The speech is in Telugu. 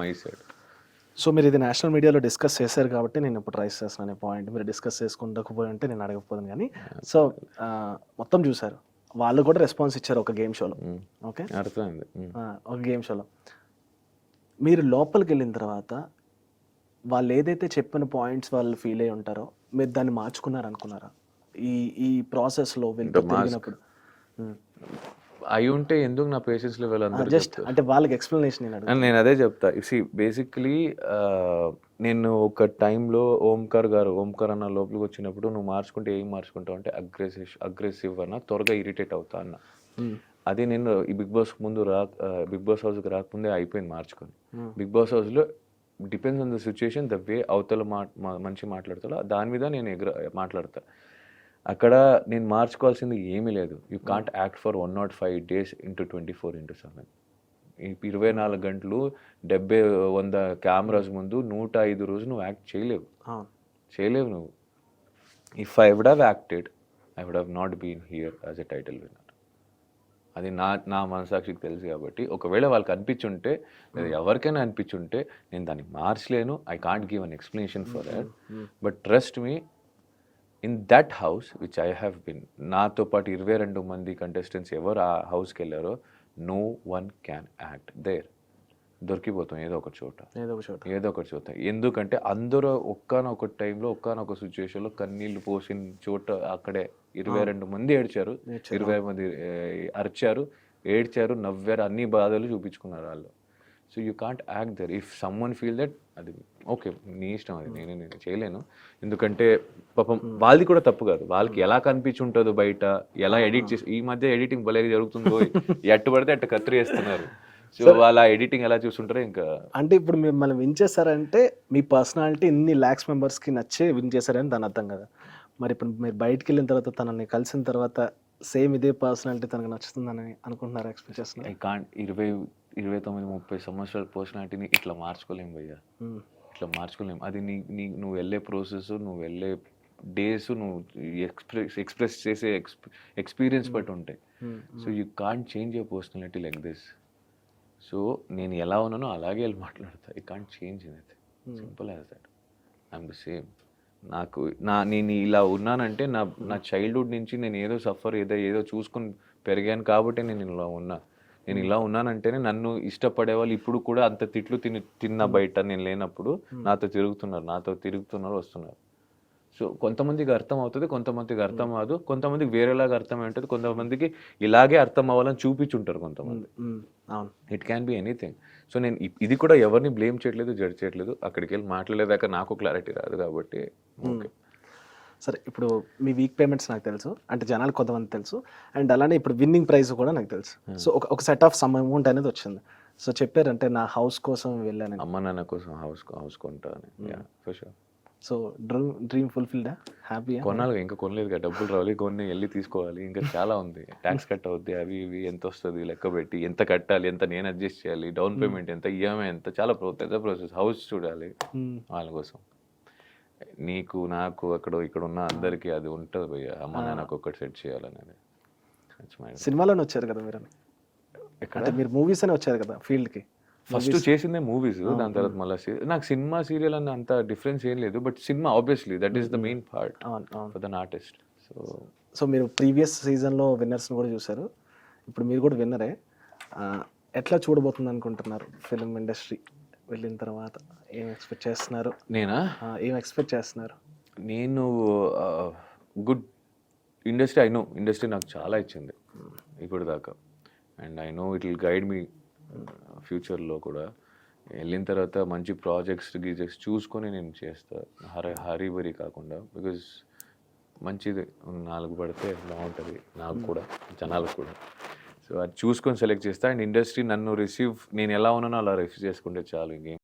My side. సో మీరు ఇది నేషనల్ మీడియాలో డిస్కస్ చేశారు కాబట్టి నేను ఇప్పుడు రైస్ చేస్తున్నాను పాయింట్. మీరు డిస్కస్ చేసుకుంటకపోయి ఉంటే నేను అడగకపోయాను కానీ. సో మొత్తం చూశారు, వాళ్ళు కూడా రెస్పాన్స్ ఇచ్చారు ఒక గేమ్ షోలో. ఓకే, అర్థమైంది. ఒక గేమ్ షోలో మీరు లోపలికి వెళ్ళిన తర్వాత వాళ్ళు ఏదైతే చెప్పిన పాయింట్స్ వాళ్ళు ఫీల్ అయ్యి ఉంటారో మీరు దాన్ని మార్చుకున్నారు అనుకున్నారా ఈ ఈ ప్రాసెస్లో వెళ్ళినప్పుడు? అయి ఉంటే ఎందుకు నా పేషెన్స్ లెవెల్ అందరూ జస్ట్ అంటే వాళ్ళకి ఎక్స్ప్లెనేషన్ నేను అదే చెప్తా. బేసిక్లీ నేను ఒక టైంలో ఓంకార్ అన్న లోపలికి వచ్చినప్పుడు నువ్వు మార్చుకుంటే ఏం మార్చుకుంటావు అంటే అగ్రెసివ్ అన్న, త్వరగా ఇరిటేట్ అవుతా అన్న. అది నేను ఈ బిగ్ బాస్ హౌస్కి రాకముందే అయిపోయింది మార్చుకొని. బిగ్ బాస్ హౌస్లో depends on the situation, the way అవతల మంచి మాట్లాడతాడో దాని మీద నేను మాట్లాడతా. అక్కడ నేను మార్చుకోవాల్సింది ఏమీ లేదు. You can't act for 105 days into 24/7. 24 గంటలు 70-100 కెమెరాస్ ముందు 105 రోజులు నువ్వు యాక్ట్ చేయలేవు నువ్వు. If I would have acted I would have not been here as a title winner. అది నా మనసాక్షికి తెలుసు కాబట్టి ఒకవేళ వాళ్ళకి అనిపించుంటే లేదా ఎవరికైనా అనిపించుంటే నేను దాన్ని మార్చలేను. I can't give an explanation for that. But trust me, in that house which I have been, నాతో పాటు 22 మంది కంటెస్టెంట్స్ ఎవరు ఆ హౌస్కి వెళ్ళారో no one can act there. దొరికిపోతాం ఏదో ఒక చోట. ఎందుకంటే అందరూ ఒక్కనొక టైంలో ఒక్కనొక సిచ్యువేషన్లో కన్నీళ్లు పోసిన చోట అక్కడే 22 మంది ఏడ్చారు, 20 మంది అరిచారు, ఏడ్చారు, నవ్వారు, అన్ని బాధలు చూపించుకున్నారు వాళ్ళు. So you can't act there. If someone feel that అది ఓకే, నీ ఇష్టం, అది నేను చేయలేను. ఎందుకంటే పాపం వాళ్ళది కూడా తప్పు కాదు. వాళ్ళకి ఎలా కనిపించుంటుందో బయట, ఎలా ఎడిట్ చేసి, ఈ మధ్య ఎడిటింగ్ భలే జరుగుతుందో, ఎట్టు పడితే అట్టు కత్తిరి వేస్తున్నారు. సో వాళ్ళ ఎడిటింగ్ ఎలా చూస్తుంటారో ఇంకా. అంటే ఇప్పుడు మిమ్మల్ని విన్ చేశారంటే మీ పర్సనాలిటీ ఇన్ని lakhs మెంబర్స్కి నచ్చే విన్ చేశారని దాని అర్థం కదా. మరి ఇప్పుడు మీరు బయటకు వెళ్ళిన తర్వాత తనని కలిసిన తర్వాత సేమ్ ఇదే పర్సనాలిటీ తనకు నచ్చుతుందని అనుకుంటున్నారా, ఎక్స్పెక్ట్ చేస్తున్నారు? ఐ కాంట్ 29-30 సంవత్సరాల పర్సనాలిటీని ఇట్లా మార్చుకోలేము భయ్యా, ఇట్లా మార్చుకోలేము. అది నువ్వు వెళ్ళే ప్రాసెస్, నువ్వు వెళ్ళే డేస్, నువ్వు ఎక్స్ప్రెస్ చేసే ఎక్స్పీరియన్స్ బట్టి ఉంటాయి. So you can't change your personality like this. So నేను ఎలా ఉన్నానో అలాగే వెళ్ళి మాట్లాడతా. I can't change it. Simple as that. I'm the same. నేను ఇలా ఉన్నానంటే నా చైల్డ్హుడ్ నుంచి నేను ఏదో సఫర్ ఏదో చూసుకుని పెరిగాను కాబట్టి నేను ఇలా ఉన్నానంటేనే నన్ను ఇష్టపడే వాళ్ళు ఇప్పుడు కూడా అంత తిట్లు తిన్న బయట నేను లేనప్పుడు నాతో తిరుగుతున్నారు వస్తున్నారు. సో కొంతమందికి అర్థం అవుతుంది, కొంతమందికి అర్థం అవ్వదు, కొంతమందికి వేరేలాగా అర్థం ఉంటుంది, కొంతమందికి ఇలాగే అర్థం అవ్వాలని చూపించుంటారు కొంతమంది. It can be anything. So నేను ఇది కూడా ఎవరిని బ్లేమ్ చేయట్లేదు, జడ్జ్ చేయట్లేదు. అక్కడికి వెళ్ళి మాట్లాడేదాకా నాకు క్లారిటీ రాదు కాబట్టి ఓకే. సరే, ఇప్పుడు మీ వీక్ పేమెంట్స్ నాకు తెలుసు, అంటే జనాలు కొంతమంది తెలుసు, అండ్ అలానే ఇప్పుడు విన్నింగ్ ప్రైజ్ కూడా నాకు తెలుసు. సో ఒక సెట్ ఆఫ్ సమ్ అమౌంట్ అనేది వచ్చింది. సో చెప్పారంటే నా హౌస్ కోసం వెళ్ళాను, అమ్మ నాన్న కోసం హౌస్ కొంటాను. For sure. సో డ్రీమ్ ఫుల్ఫిల్డా? హ్యాపీ? కొనాలి, ఇంకా కొనలేదు కదా, డబ్బులు రావాలి, కొన్ని వెళ్ళి తీసుకోవాలి, ఇంకా చాలా ఉంది. ట్యాక్స్ కట్ అవుద్ది, అవి ఇవి ఎంత వస్తుంది లెక్క పెట్టి, ఎంత కట్టాలి, ఎంత నేను అడ్జస్ట్ చేయాలి, డౌన్ పేమెంట్ ఎంత, ఈఎంఐ ఎంత, చాలా పెద్ద ప్రాసెస్. హౌస్ చూడాలి వాళ్ళ కోసం. నీకు నాకు ఇక్కడ ఉన్న అందరికీ అది ఉంటుంది భయ్య, అమ్మ నాన్నకు ఒక్కటి సెట్ చేయాలనేది. సినిమాలోనే వచ్చారు కదా మీరు, అంటే మీరు మూవీస్ అనే వచ్చారు కదా ఫీల్డ్కి. ఫస్ట్ చేసిందే మూవీస్, దాని తర్వాత మళ్ళీ నాకు సినిమా సీరియల్ అన్న అంత డిఫరెన్స్ ఏం లేదు. But cinema obviously that is the main part for than artist. So మీరు ప్రీవియస్ సీజన్లో విన్నర్స్ని కూడా చూసారు, ఇప్పుడు మీరు కూడా విన్నరే. ఎట్లా చూడబోతుంది అనుకుంటున్నారు ఫిల్మ్ ఇండస్ట్రీ వెళ్ళిన తర్వాత? ఏం ఎక్స్పెక్ట్ చేస్తున్నారు? ఏం ఎక్స్పెక్ట్ చేస్తున్నారు? నేను good industry, I know industry నాకు చాలా ఇచ్చింది ఇప్పుడు దాకా, and I know it will guide me ఫ్యూచర్లో కూడా. వెళ్ళిన తర్వాత మంచి ప్రాజెక్ట్స్ చూసుకొని నేను చేస్తాను, హరీబరీ కాకుండా. బికాజ్ మంచిది 4 పడితే బాగుంటుంది నాకు కూడా, జనాలకు కూడా. సో అది చూసుకొని సెలెక్ట్ చేస్తా. అండ్ ఇండస్ట్రీ నన్ను నేను ఎలా ఉన్నానో అలా రిసీవ్ చేసుకుంటే చాలు. ఇంకేం